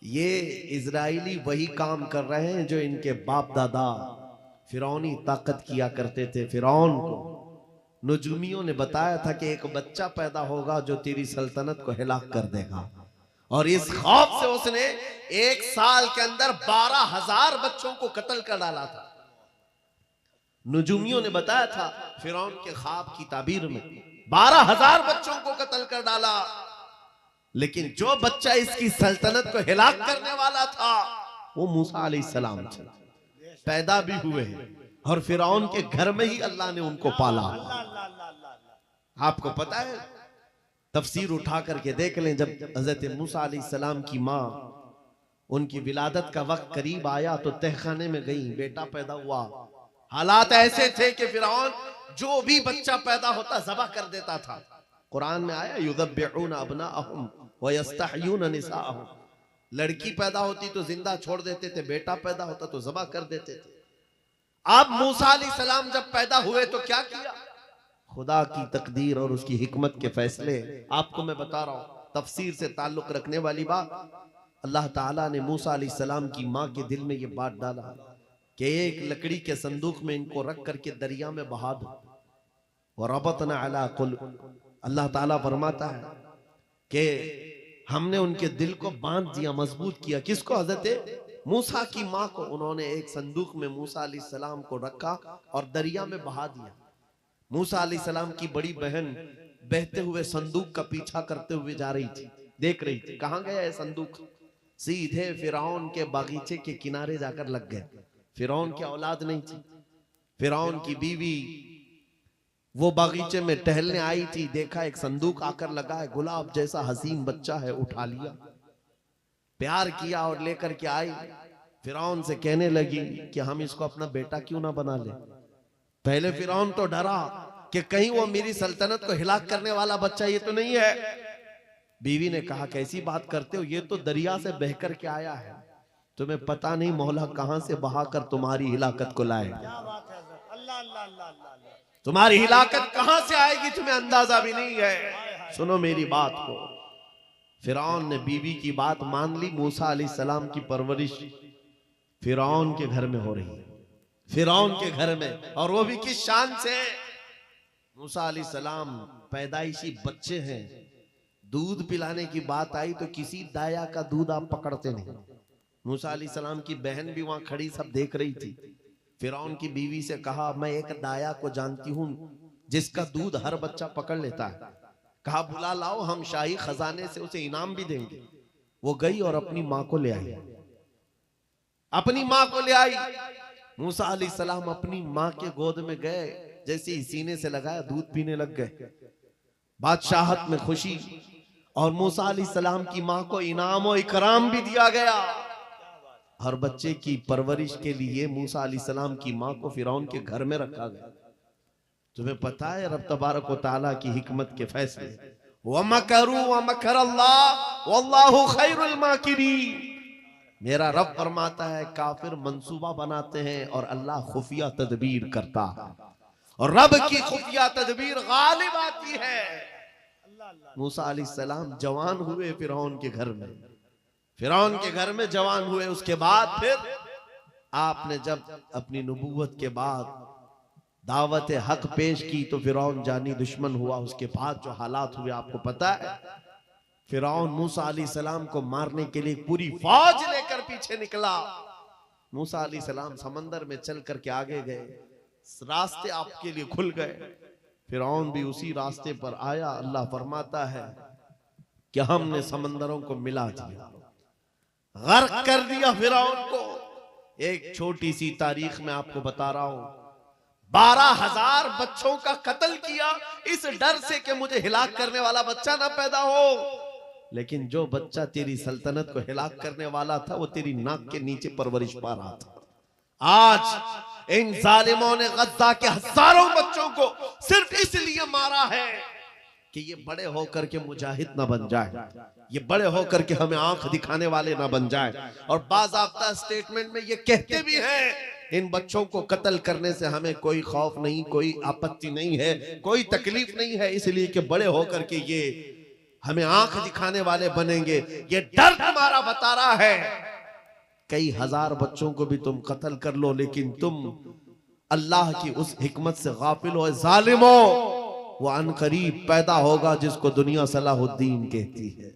ये इजराइली वही काम कर रहे हैं जो इनके बाप दादा फिरौनी ताकत किया करते थे। फिरौन को नुजूमियों ने बताया था कि एक बच्चा पैदा होगा जो तेरी सल्तनत को हिलाक कर देगा, और इस खौफ से उसने एक साल के अंदर 12,000 बच्चों को कत्ल कर डाला था। नुजूमियों ने बताया था फिरौन के ख्वाब की ताबीर में 12,000 बच्चों को कत्ल कर डाला, लेकिन जो बच्चा इसकी सल्तनत को हिलाक करने वाला था वो मूसा अलैहिस्सलाम थे। पैदा भी हुए और फिरौन के घर में ही अल्लाह ने उनको पाला। आपको पता है, तफसीर उठा करके देख लें, जब हजरत मूसा अलैहिस्सलाम की माँ, उनकी विलादत का वक्त करीब आया तो तहखाने में गई, बेटा पैदा हुआ। हालात ऐसे थे कि फिरौन जो भी बच्चा पैदा होता ज़बह कर देता था। कुरान में आया युज़ब्बिहूना अब्नाअहुम व यस्तहयूना निसाअहुम, लड़की पैदा होती तो जिंदा छोड़ देते थे, बेटा पैदा होता तो ज़बह कर देते थे। अब मूसा अलैहिस्सलाम जब पैदा हुए तो क्या किया? खुदा की तकदीर और उसकी हिकमत के फैसले आपको मैं बता रहा हूं, तफसीर से ताल्लुक रखने वाली बात। अल्लाह ताला ने मूसा अलैहिस्सलाम की माँ के दिल में ये बात डाला कि एक लकड़ी के संदूक में इनको रख करके दरिया में बहा दो। और रबतना अला कुलूब, अल्लाह ताला फरमाता है कि हमने उनके दिल को बांध दिया, मजबूत किया। किसको? हजरत मूसा की माँ को। उन्होंने एक संदूक में मूसा अलैहिस्सलाम को रखा और दरिया में बहा दिया। मूसा अलैहिस्सलाम की बड़ी बहन बहते हुए संदूक का पीछा करते हुए जा रही थी, देख रही थी कहां गया है संदूक। सीधे फिरौन के बागीचे के किनारे जाकर लग गए। फिरौन की औलाद नहीं थी, फिरौन की बीवी वो बागीचे में टहलने आई थी, देखा एक संदूक आकर लगा है, गुलाब जैसा हसीन बच्चा है, उठा लिया, प्यार किया और लेकर के आई। फिरौन से कहने लगी कि हम इसको अपना बेटा क्यों ना बना ले। पहले फिरौन तो डरा कि कहीं वो मेरी सल्तनत को हिलाक करने वाला बच्चा ये तो नहीं है। बीवी ने कहा कैसी बात करते हो, ये तो दरिया से बह कर के आया है, तुम्हें पता नहीं मौला कहां से बहाकर तुम्हारी हिलाकत को लाए। तुम्हारी हिलाकत कहां से आएगी तुम्हें अंदाजा भी नहीं है। सुनो मेरी बात को। फिरौन ने बीवी की बात मान ली। मूसा अलैहिस्सलाम की परवरिश फिरौन के घर में हो रही है, फिरौन के घर में, और वो भी किस शान से। मूसा अलैहिस्सलाम पैदाइशी बच्चे हैं, दूध पिलाने की बात आई तो किसी दाया का दूध आप पकड़ते नहीं। मूसा अलैहिस्सलाम की बहन भी वहां खड़ी सब देख रही थी। फिरौन की बीवी से कहा मैं एक दाया को जानती हूं जिसका दूध हर बच्चा पकड़ लेता है। कहा बुला लाओ, हम शाही खजाने से उसे इनाम भी देंगे। वो गई और अपनी माँ को ले आई, अपनी माँ को ले आई। मूसा अलैहिस्सलाम अपनी माँ के गोद में गए, जैसे ही सीने से लगाया दूध पीने लग गए। बादशाहत में खुशी, और मूसा अलैहिस्सलाम की माँ को इनाम और इकराम भी दिया गया। हर बच्चे की परवरिश के लिए मूसा अलैहिस्सलाम की माँ को फिरौन के घर में रखा गया। तुम्हें पता है रब तबारक व तआला की हिकमत के फैसले। वमकरू वमकरल्लाह वल्लाहु खैरुल माकिरीन। मेरा रब फरमाता है काफिर मंसूबा बनाते हैं और अल्लाह खुफिया तदबीर करता है, और रब की खुफिया तदबीर गालिब आती है। मूसा अलैहिस्सलाम जवान हुए फिरौन के घर में, फिरौन के घर में जवान हुए। उसके बाद फिर आपने जब अपनी नबूवत के बाद दावत हक पेश की तो फिरौन जानी दुश्मन हुआ। उसके बाद जो हालात हुए आपको पता है। फिरौन मूसा अलैहिस्सलाम को मारने के लिए पूरी फौज लेकर पीछे निकला। मूसा अलैहिस्सलाम समंदर में चल करके आगे गए, रास्ते आपके लिए खुल गए। फिरौन भी उसी रास्ते पर आया। अल्लाह फरमाता है कि हमने समंदरों को मिला दिया, गर्क कर दिया फिरौन को। एक छोटी सी तारीख में आपको बता रहा हूं, 12,000 बच्चों का कत्ल किया इस डर से कि मुझे हिलाक करने वाला बच्चा ना पैदा हो। लेकिन जो बच्चा तेरी सल्तनत को हिलाक करने वाला था वो तेरी नाक के नीचे परवरिश पा रहा था। आज इन जालिमों ने गद्दा के हजारों बच्चों को सिर्फ इसलिए मारा है कि ये बड़े होकर के मुजाहिद ना बन जाए, ये बड़े होकर के हमें आंख दिखाने वाले ना बन जाए। और बाज़ाब्ता स्टेटमेंट में ये कहते भी हैं इन बच्चों को कत्ल करने से हमें कोई खौफ नहीं, कोई आपत्ति नहीं है, कोई तकलीफ नहीं है, इसलिए कि बड़े होकर के ये हमें आंख दिखाने वाले बनेंगे। ये डर तुम्हारा बता रहा है कई हजार बच्चों को भी तुम कत्ल कर लो, लेकिन तुम अल्लाह की उस हिकमत से गाफिल हो। जालिमो, वो अनकरीब पैदा होगा जिसको दुनिया सलाहुद्दीन कहती है।